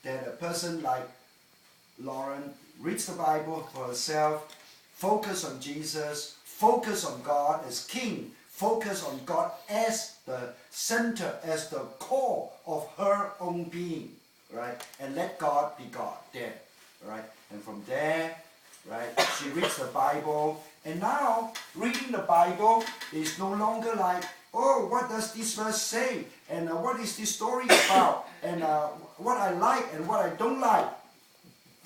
that a person like Lauren reads the Bible for herself, focus on Jesus, focus on God as King, focus on God as the center, as the core of her own being, right? And let God be God there, right? And from there, right, she reads the Bible, and now reading the Bible is no longer like, oh, what does this verse say? And what is this story about? And what I like and what I don't like.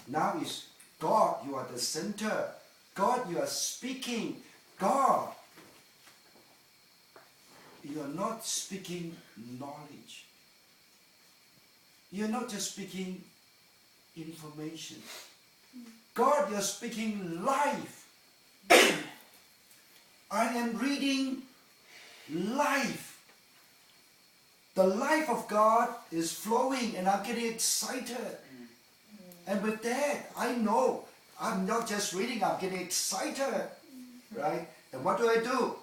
Now is God, you are the center. God, you are speaking. God, you are not speaking knowledge. You are not just speaking information. God, you are speaking life. I am reading life. The life of God is flowing and I'm getting excited. And with that, I know I'm not just reading, I'm getting excited. Right? And what do?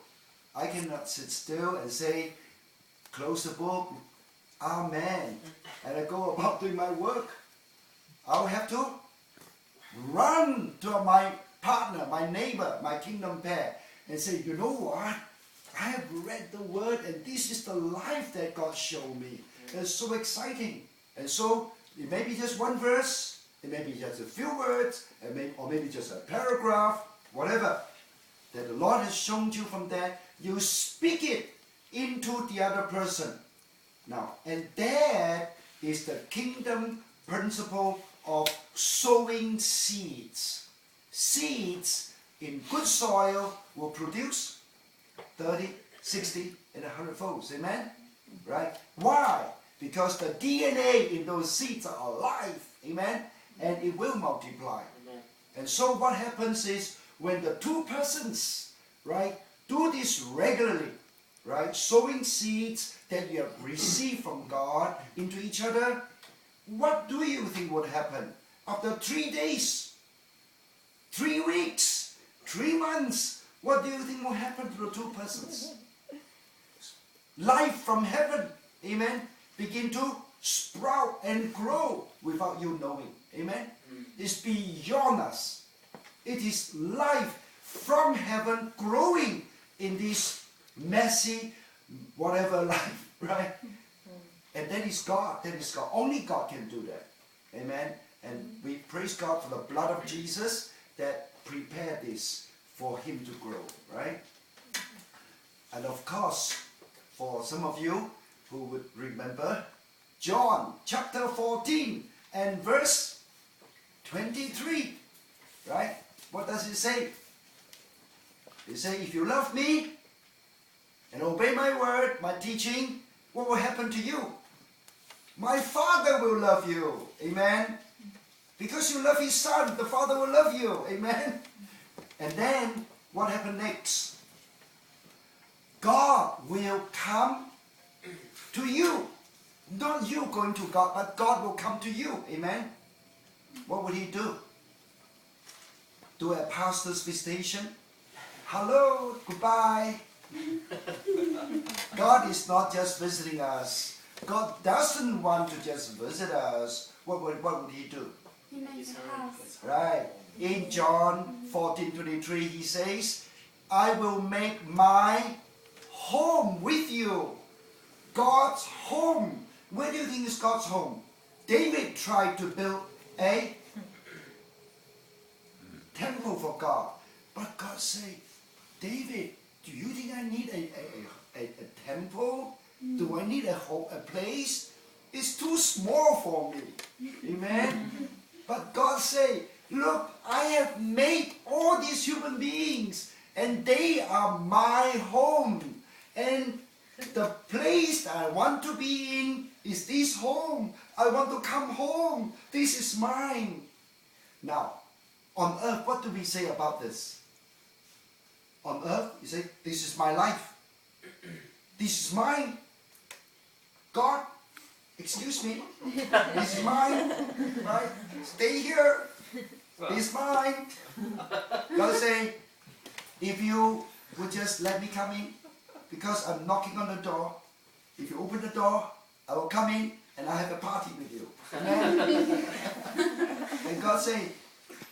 I cannot sit still and say, close the book, amen. And I go about doing my work. I'll have to run to my partner, my neighbor, my kingdom pair, and say, you know what? I have read the word and this is the life that God showed me. It's so exciting. And so it may be just one verse, it may be just a few words, or maybe just a paragraph, whatever, that the Lord has shown you from there. You speak it into the other person. Now, and that is the kingdom principle of sowing seeds. Seeds in good soil will produce 30, 60, and 100 folds. Amen? Right? Why? Because the DNA in those seeds are alive. Amen? And it will multiply. Amen. And so what happens is when the two persons, right, do this regularly, right, sowing seeds that you have received from God into each other, what do you think would happen? After 3 days, 3 weeks, 3 months, what do you think will happen to the two persons? Life from heaven, amen, begin to sprout and grow without you knowing, amen. It's beyond us. It is life from heaven growing in this messy, whatever life, right? And that is God. That is God. Only God can do that. Amen. And we praise God for the blood of Jesus that prepared this for Him to grow, right? And of course, for some of you who would remember, John chapter 14 and verse 23, right? What does it say? It says, if you love me and obey my word, my teaching, what will happen to you? My Father will love you. Amen. Because you love His Son, the Father will love you. Amen. And then, what happened next? God will come to you. Not you going to God, but God will come to you. Amen. What would He do? Do a pastor's visitation? Hello, goodbye. God is not just visiting us. God doesn't want to just visit us. What would He do? He makes a house. Right. In John 14:23, He says, I will make my home with you. God's home. Where do you think is God's home? David tried to build a temple for God. But God said, David, do you think I need a temple? Do I need a place? It's too small for me. Amen? But God said, look, I have made all these human beings and they are my home. And the place that I want to be in is this home. I want to come home. This is mine. Now, on earth, what do we say about this? On earth, you say, this is my life. This is mine. God, excuse me, this is mine. Right? Stay here. This is mine. God say, if you would just let me come in, because I'm knocking on the door. If you open the door, I will come in and I have a party with you. Amen? And God say,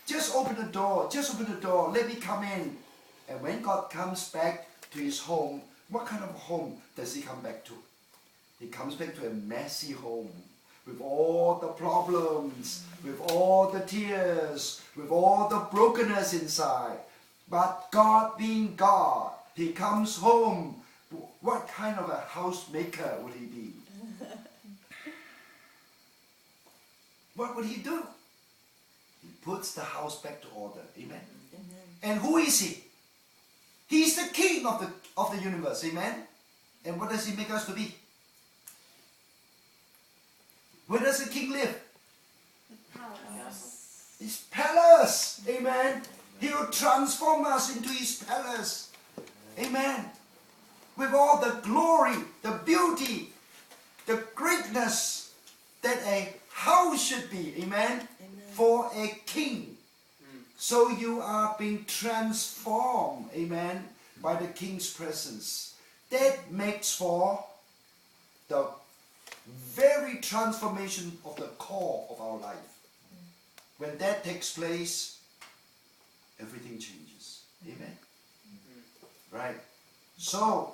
just open the door, let me come in. And when God comes back to his home, what kind of home does he come back to? He comes back to a messy home with all the problems, with all the tears, with all the brokenness inside. But God being God, he comes home. What kind of a housemaker would he be? What would he do? He puts the house back to order. Amen? And who is he? He's the king of the universe. Amen? And what does he make us to be? Where does the king live? The palace. His palace. Amen? He will transform us into his palace. Amen? With all the glory, the beauty, the greatness that a house should be. Amen? For a king. So you are being transformed, amen, by the king's presence. That makes for the very transformation of the core of our life. When that takes place, everything changes. Amen? Right? So,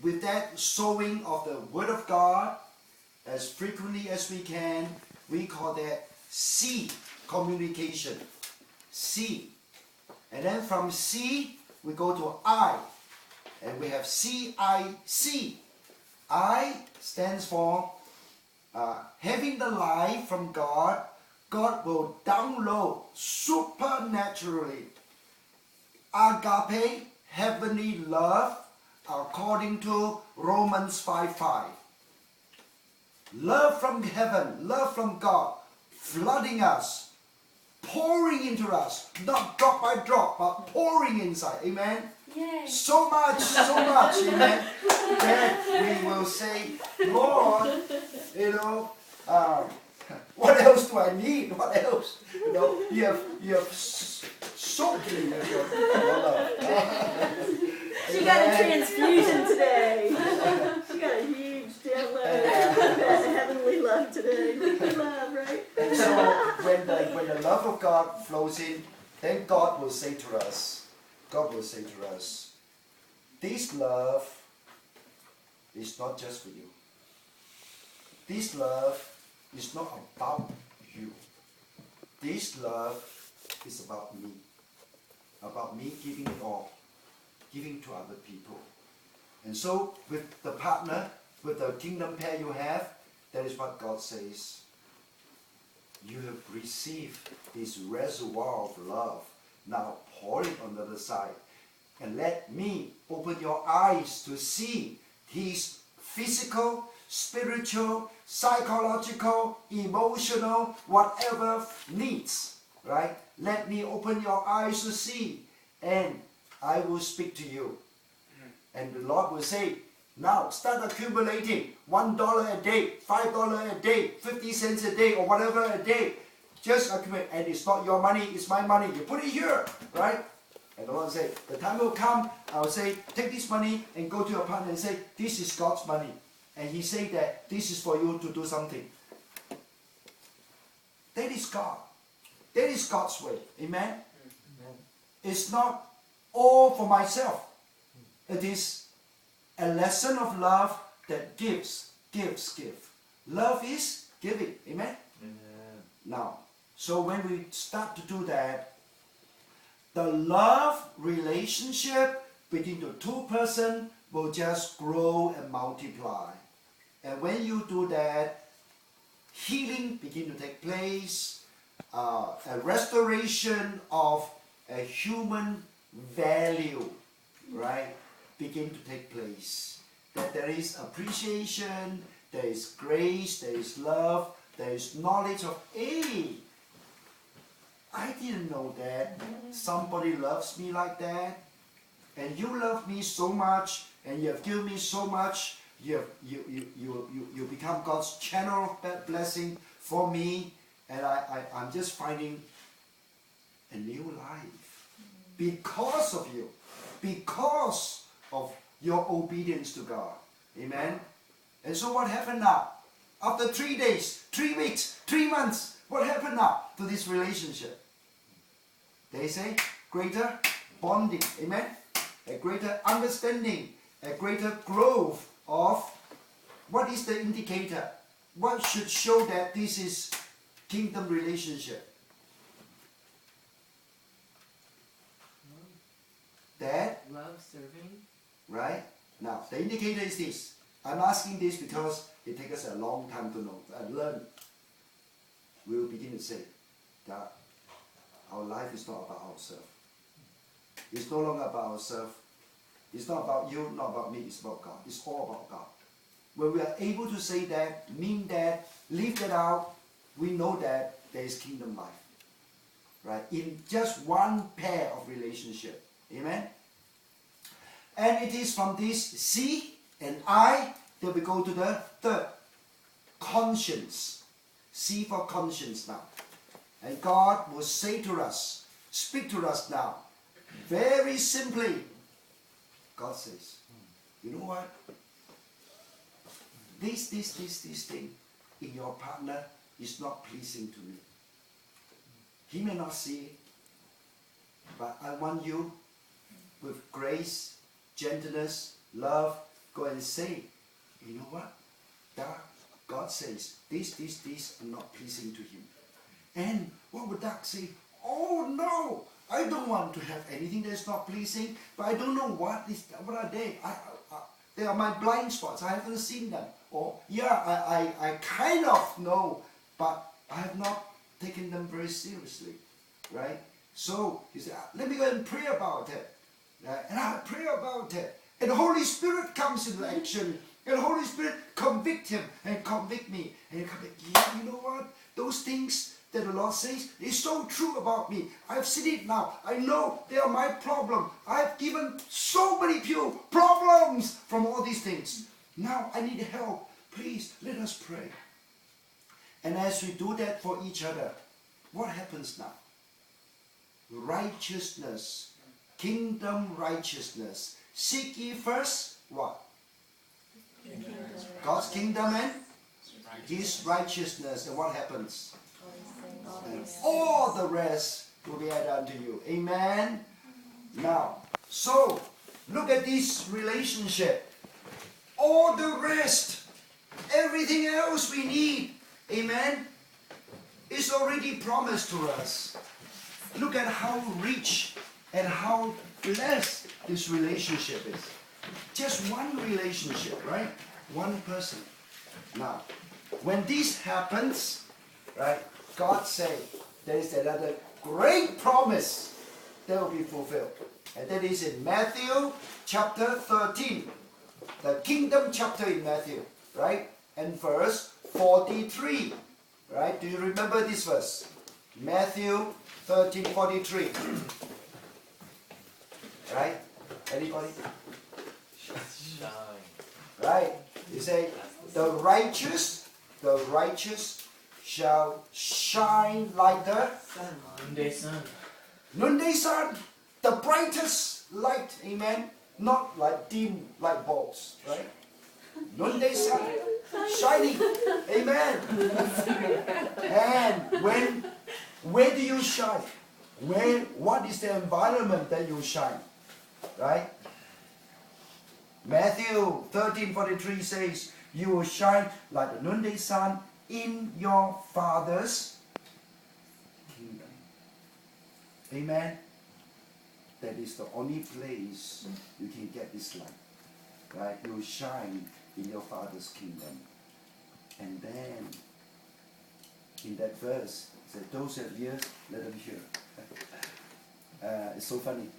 with that sowing of the Word of God, as frequently as we can, we call that C communication. C. And then from C, we go to I. And we have CIC. I stands for having the life from God. God will download supernaturally agape, heavenly love, according to Romans 5:5. Love from heaven, love from God, flooding us, pouring into us, not drop by drop, but pouring inside. Amen? Yay. So much, amen, that we will say, Lord, what else do I need? What else? You have soaked me with your love. She got a transfusion today. She got a huge download of heavenly love today. Love, right? And so when the love of God flows in, then God will say to us, this love is not just for you. This love is not about you. This love is about me giving it all, giving to other people. And so with the partner, with the kingdom pair you have, that is what God says. You have received this reservoir of love. Now pour it on the other side. And let me open your eyes to see His physical, spiritual, psychological, emotional, whatever needs. Right? Let me open your eyes to see. And I will speak to you. And the Lord will say, now start accumulating $1 a day, $5 a day, 50 cents a day, or whatever a day. Just accumulate. And it's not your money, it's my money. You put it here, right? And the Lord will say, the time will come, I will say, take this money and go to your partner and say, this is God's money. And He say that this is for you to do something. That is God. That is God's way. Amen? It's not all for myself. It is a lesson of love that gives. Love is giving. Amen? Now, so when we start to do that, the love relationship between the two persons will just grow and multiply. And when you do that, healing begin to take place, a restoration of a human value, right, begin to take place. That there is appreciation, there is grace, there is love, there is knowledge of, hey, I didn't know that somebody loves me like that, and you love me so much, and you have given me so much. You become God's channel of blessing for me, and I'm just finding a new life because of you, because of your obedience to God. Amen? And so what happened now? After 3 days, 3 weeks, 3 months, what happened now to this relationship? They say greater bonding, amen? A greater understanding, a greater growth of what is the indicator? What should show that this is kingdom relationship? That, Love, serving. right? Now, the indicator is this. I'm asking this because it takes us a long time to know and learn. We will begin to say that our life is not about ourselves. It's no longer about ourselves. It's not about you, not about me, it's about God. It's all about God. When we are able to say that, mean that, live that out, we know that there is kingdom life. Right? In just one pair of relationship. Amen? And it is from this C and I that we go to the third. Conscience. C for conscience now. And God will say to us, speak to us now, very simply. God says, you know what? This thing in your partner is not pleasing to me. He may not see it, but I want you with grace, gentleness, love, go and say, you know what? God says, this are not pleasing to him. And what would Doug say? Oh no, I don't want to have anything that's not pleasing, but I don't know what are they. They are my blind spots. I haven't seen them. Or yeah, I kind of know, but I have not taken them very seriously, right? So he said, let me go and pray about it. And I pray about it. And the Holy Spirit comes into action. And the Holy Spirit convict him and convict me. And he convict, yeah, you know what? Those things that the Lord says is so true about me. I've seen it now. I know they are my problem. I've given so many people problems from all these things. Now I need help. Please, let us pray. And as we do that for each other, what happens now? Righteousness. Kingdom righteousness. Seek ye first what? God's kingdom and his righteousness. And what happens? And all the rest will be added unto you. Amen. Now, so look at this relationship. All the rest, everything else we need, amen, is already promised to us. Look at how rich and how blessed this relationship is. Just one relationship, right? One person. Now, when this happens, right, God said there is another great promise that will be fulfilled. And that is in Matthew chapter 13. The kingdom chapter in Matthew, right? And verse 43. Right? Do you remember this verse? Matthew 13:43. Right? Anybody? Shine. Right? You say, the righteous shall shine like the Noonday sun. noonday sun, the brightest light, amen? Not like dim light bulbs, right? Noonday sun, shining, amen? And where do you shine? What is the environment that you shine, right? Matthew 13:43 says, you will shine like the noonday sun in your Father's kingdom. Amen? That is the only place you can get this light. Right? You will shine in your Father's kingdom. And then, in that verse, it said, those that hear, let them hear. It's so funny.